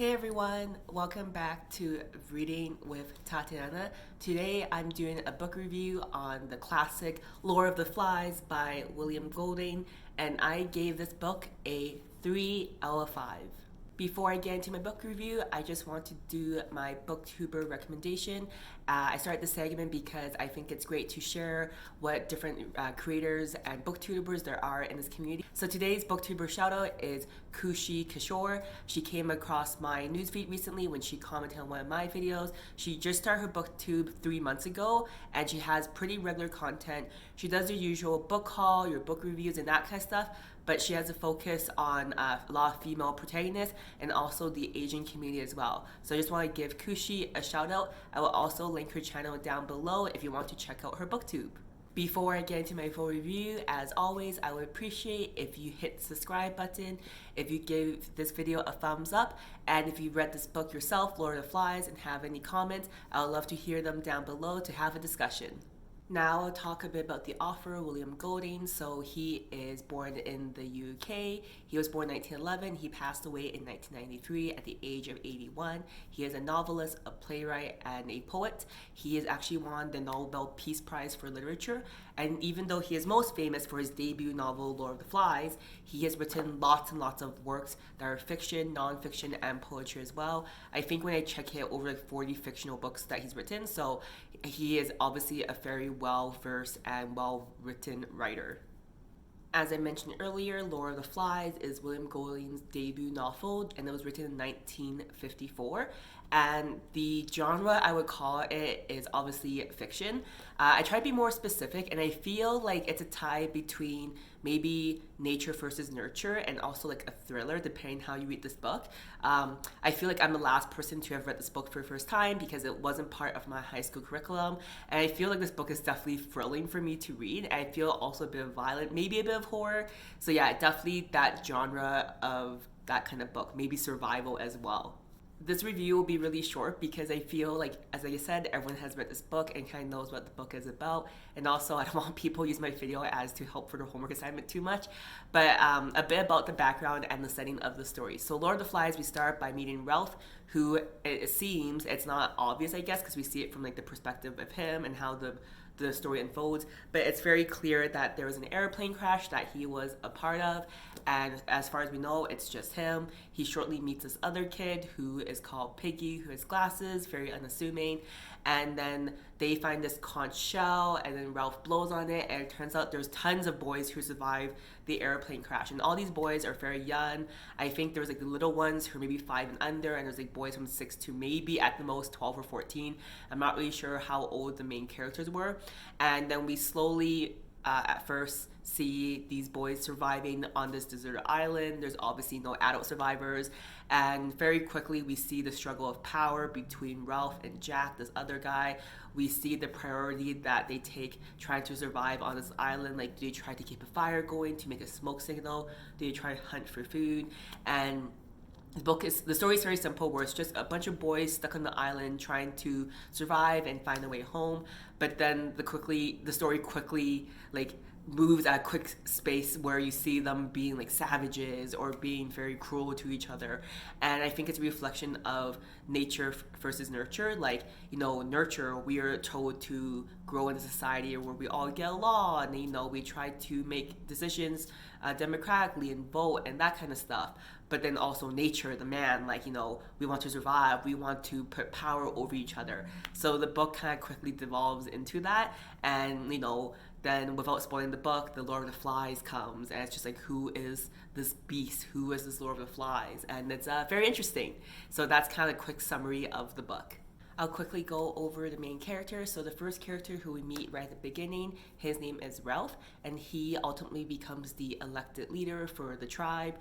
Hey everyone, welcome back to Reading with Tatiana. Today I'm doing a book review on the classic Lord of the Flies by William Golding, and I gave this book a 3 out of 5. Before I get into my book review, I just want to do my booktuber recommendation. I started this segment because I think it's great to share what different creators and booktubers there are in this community. So today's booktuber shoutout is Kushi Kishore. She came across my newsfeed recently when she commented on one of my videos. She just started her booktube 3 months ago, and she has pretty regular content. She does your usual book haul, your book reviews, and that kind of stuff, but she has a focus on a lot of female protagonists and also the Asian community as well. So I just want to give Kushi a shout out. I will also link her channel down below if you want to check out her booktube. Before I get into my full review, as always, I would appreciate if you hit the subscribe button, if you give this video a thumbs up, and if you've read this book yourself, Lord of the Flies, and have any comments, I would love to hear them down below to have a discussion. Now I'll talk a bit about the author, William Golding. So he is born in the UK. He was born in 1911. He passed away in 1993 at the age of 81. He is a novelist, a playwright, and a poet. He has actually won the Nobel Peace Prize for Literature. And even though he is most famous for his debut novel, Lord of the Flies, he has written lots and lots of works that are fiction, non-fiction, and poetry as well. I think when I check, he had over 40 fictional books that he's written. So he is obviously a very well-versed and well-written writer. As I mentioned earlier, Lord of the Flies is William Golding's debut novel, and it was written in 1954. And the genre I would call it is obviously fiction. I try to be more specific, and I feel like it's a tie between maybe nature versus nurture and also like a thriller, depending how you read this book. I feel like I'm the last person to have read this book for the first time because it wasn't part of my high school curriculum, and I feel like this book is definitely thrilling for me to read. I feel also a bit of violent, maybe a bit of horror. So yeah, definitely that genre of that kind of book, maybe survival as well. This review will be really short because I feel like, as I said, everyone has read this book and kind of knows what the book is about. And also, I don't want people to use my video as to help for their homework assignment too much. But a bit about the background and the setting of the story. So Lord of the Flies, we start by meeting Ralph, who it seems, it's not obvious, I guess, because we see it from like the perspective of him and how the story unfolds, but it's very clear that there was an airplane crash that he was a part of, and as far as we know, it's just him. He shortly meets this other kid who is called Piggy, who has glasses, very unassuming, and then they find this conch shell, and then Ralph blows on it, and it turns out there's tons of boys who survive the airplane crash, and all these boys are very young. I think there was like the little ones who are maybe 5 and under, and there's like boys from 6 to maybe at the most 12 or 14. I'm not really sure how old the main characters were. And then we slowly at first see these boys surviving on this deserted island. There's obviously no adult survivors, and very quickly we see the struggle of power between Ralph and Jack, this other guy. We see the priority that they take trying to survive on this island. Like, do they try to keep a fire going to make a smoke signal? Do they try to hunt for food? And the story is very simple, where it's just a bunch of boys stuck on the island trying to survive and find their way home. But then the story quickly like moves at a quick space where you see them being like savages or being very cruel to each other. And I think it's a reflection of nature versus nurture. Like, you know, nurture, we are told to grow in a society where we all get along, and, you know, we try to make decisions democratically and vote and that kind of stuff. But then also nature, the man, like, you know, we want to survive, we want to put power over each other. So the book kind of quickly devolves into that, and, you know, then without spoiling the book, the Lord of the Flies comes, and it's just like, who is this beast? Who is this Lord of the Flies? And it's very interesting. So that's kind of a quick summary of the book. I'll quickly go over the main characters. So the first character who we meet right at the beginning, his name is Ralph, and he ultimately becomes the elected leader for the tribe.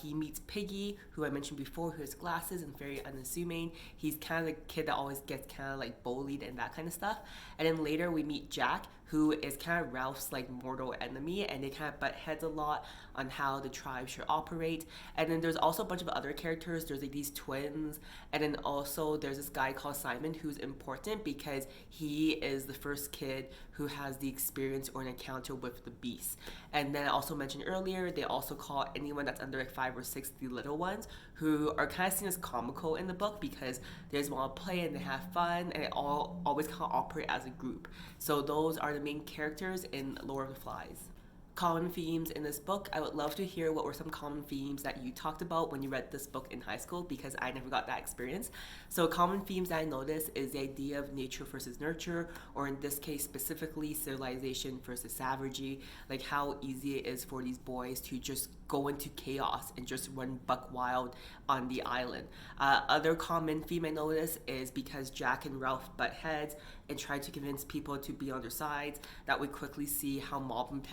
He meets Piggy, who I mentioned before, who has glasses and very unassuming. He's kind of the kid that always gets kind of like bullied and that kind of stuff. And then later we meet Jack, who is kind of Ralph's like mortal enemy, and they kind of butt heads a lot on how the tribe should operate. And then there's also a bunch of other characters. There's like these twins, and then also there's this guy called Simon, who's important because he is the first kid who has the experience or an encounter with the beast. And then I also mentioned earlier, they also call anyone that's under like 5 or 6 the little ones, who are kind of seen as comical in the book because they just want to play and they have fun, and they all always kind of operate as a group. So those are the main characters in Lord of the Flies. Common themes in this book. I would love to hear what were some common themes that you talked about when you read this book in high school, because I never got that experience. So common themes that I noticed is the idea of nature versus nurture, or in this case specifically civilization versus savagery, like how easy it is for these boys to just go into chaos and just run buck wild on the island. Other common theme I noticed is because Jack and Ralph butt heads and try to convince people to be on their sides, that we quickly see how mob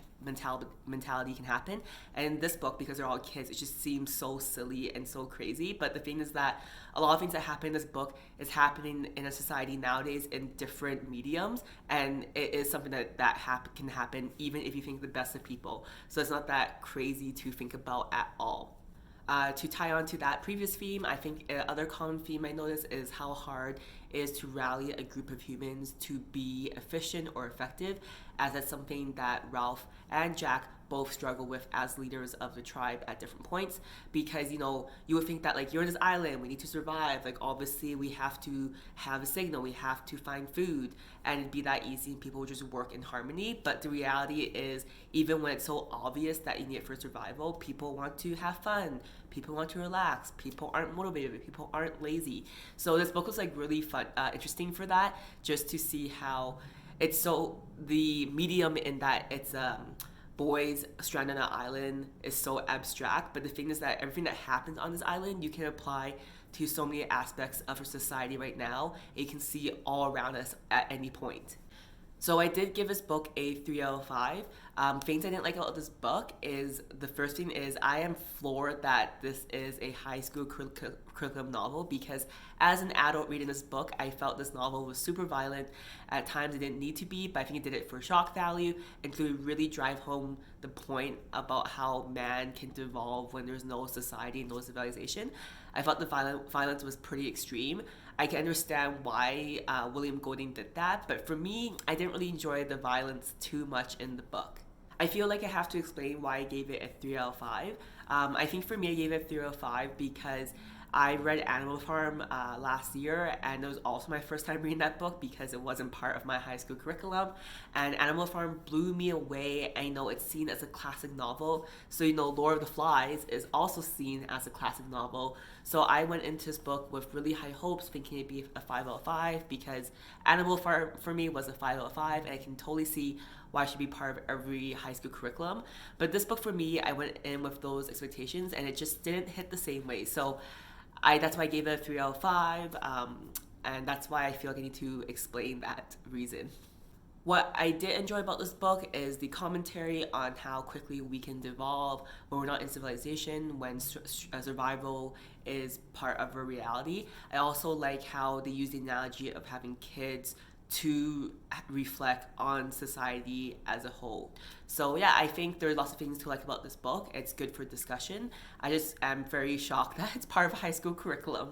mentality can happen. And in this book, because they're all kids, it just seems so silly and so crazy. But the thing is that a lot of things that happen in this book is happening in a society nowadays in different mediums, and it is something that can happen even if you think the best of people. So it's not that crazy to think about at all. To tie on to that previous theme, I think other common theme I noticed is how hard it is to rally a group of humans to be efficient or effective, as that's something that Ralph and Jack both struggle with as leaders of the tribe at different points. Because, you know, you would think that, like, you're on this island, we need to survive, like, obviously we have to have a signal, we have to find food, and it'd be that easy and people would just work in harmony. But the reality is, even when it's so obvious that you need it for survival, people want to have fun, people want to relax, people aren't motivated, people aren't lazy. So this book was like really fun, interesting for that, just to see how it's so, the medium in that it's boys stranded on an island is so abstract, but the thing is that everything that happens on this island you can apply to so many aspects of our society right now. You can see all around us at any point. So I did give this book a 3 out of 5. Things I didn't like about this book is, the first thing is I am floored that this is a high school curriculum novel, because as an adult reading this book, I felt this novel was super violent. At times it didn't need to be, but I think it did it for shock value and to really drive home the point about how man can devolve when there's no society, no civilization. I felt the violence was pretty extreme. I can understand why William Golding did that, but for me, I didn't really enjoy the violence too much in the book. I feel like I have to explain why I gave it a 3 out of 5. I think for me, I gave it a 3 out of 5 because I read Animal Farm last year, and it was also my first time reading that book because it wasn't part of my high school curriculum. And Animal Farm blew me away. I know it's seen as a classic novel, so Lord of the Flies is also seen as a classic novel. So I went into this book with really high hopes, thinking it'd be a 5 out of 5 because Animal Farm for me was a 5 out of 5, and I can totally see why it should be part of every high school curriculum. But this book for me, I went in with those expectations, and it just didn't hit the same way. So that's why I gave it a 3 out of 5, and that's why I feel like I need to explain that reason. What I did enjoy about this book is the commentary on how quickly we can devolve when we're not in civilization, when survival is part of our reality. I also like how they use the analogy of having kids to reflect on society as a whole. So yeah, I think there are lots of things to like about this book. It's good for discussion. I just am very shocked that it's part of a high school curriculum.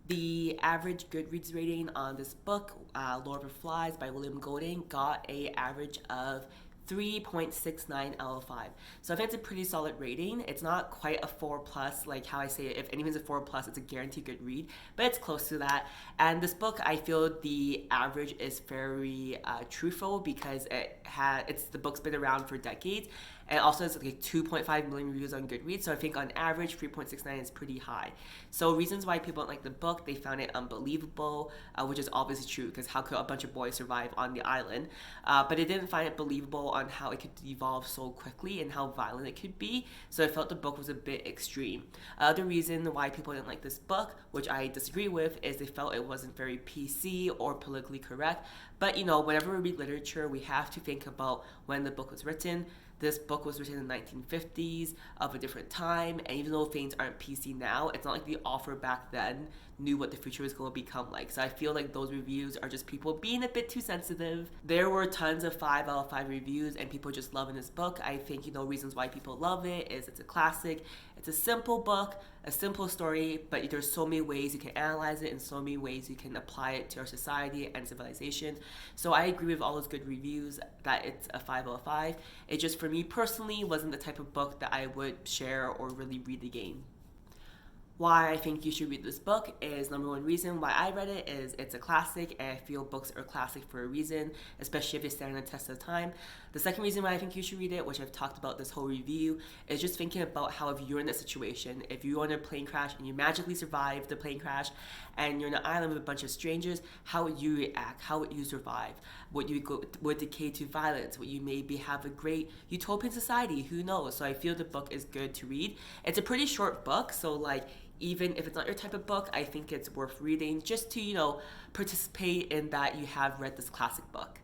The average Goodreads rating on this book, Lord of the Flies by William Golding, got an average of 3.69 out of 5. So I think it's a pretty solid rating. It's not quite a 4+, like how I say it, if anyone's a 4+, it's a guaranteed good read, but it's close to that. And this book, I feel the average is very truthful because the book's been around for decades, and also it's like 2.5 million reviews on Goodreads, so I think on average 3.69 is pretty high. So reasons why people don't like the book: they found it unbelievable, which is obviously true because how could a bunch of boys survive on the island? But they didn't find it believable on how it could evolve so quickly and how violent it could be, so I felt the book was a bit extreme. The reason why people didn't like this book, which I disagree with, is they felt it wasn't very PC or politically correct. But whenever we read literature, we have to think about when the book was written. This book was written in the 1950s of a different time, and even though things aren't PC now, it's not like the author back then knew what the future was going to become like. So I feel like those reviews are just people being a bit too sensitive. There were tons of 5 out of 5 reviews and people just loving this book. I think reasons why people love it is it's a classic, it's a simple book, a simple story, but there's so many ways you can analyze it and so many ways you can apply it to our society and civilization. So I agree with all those good reviews that it's a 5 out of 5. It just, for me personally, wasn't the type of book that I would share or really read again. Why I think you should read this book is, number one reason why I read it is it's a classic, and I feel books are classic for a reason, especially if they stand the test of time. The second reason why I think you should read it, which I've talked about this whole review, is just thinking about how if you're in that situation, if you're on a plane crash and you magically survive the plane crash and you're on an island with a bunch of strangers, how would you react? How would you survive? Would you would decay to violence? Would you maybe have a great utopian society? Who knows? So I feel the book is good to read. It's a pretty short book, so like, even if it's not your type of book, I think it's worth reading just to, participate in that you have read this classic book.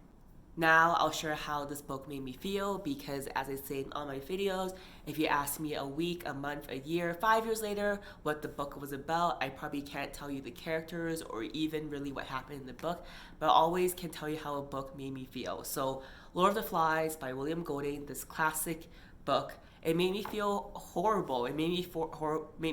Now I'll share how this book made me feel, because as I say in all my videos, if you ask me a week, a month, a year, 5 years later what the book was about, I probably can't tell you the characters or even really what happened in the book, but I always can tell you how a book made me feel. So Lord of the Flies by William Golding, this classic book, it made me feel horrible. It made me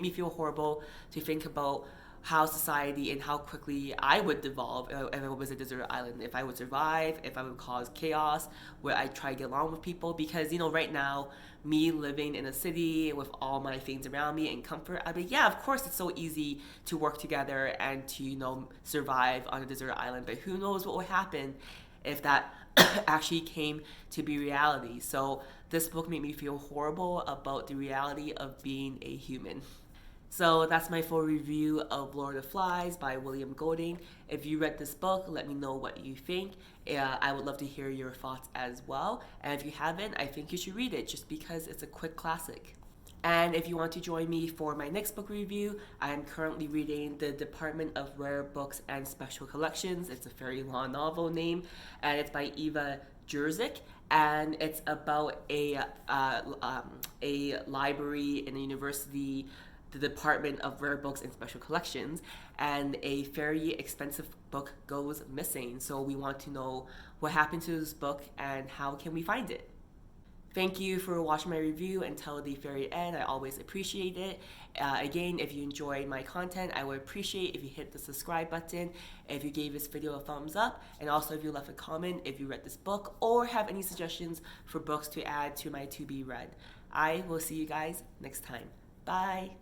feel horrible to think about how society and how quickly I would devolve if I was a desert island. If I would survive, if I would cause chaos, where I try to get along with people. Because, right now, me living in a city with all my things around me and comfort, I mean, yeah, of course it's so easy to work together and to, survive on a desert island. But who knows what would happen if that actually came to be reality. So this book made me feel horrible about the reality of being a human. So that's my full review of Lord of the Flies by William Golding. If you read this book, let me know what you think. I would love to hear your thoughts as well. And if you haven't, I think you should read it just because it's a quick classic. And if you want to join me for my next book review, I am currently reading The Department of Rare Books and Special Collections. It's a very long novel name, and it's by Eva Jurczyk, and it's about a library in a university, the Department of Rare Books and Special Collections, and a very expensive book goes missing. So we want to know what happened to this book and how can we find it. Thank you for watching my review until the very end. I always appreciate it. Again, if you enjoyed my content, I would appreciate if you hit the subscribe button, if you gave this video a thumbs up, and also if you left a comment if you read this book or have any suggestions for books to add to my to be read. I will see you guys next time. Bye!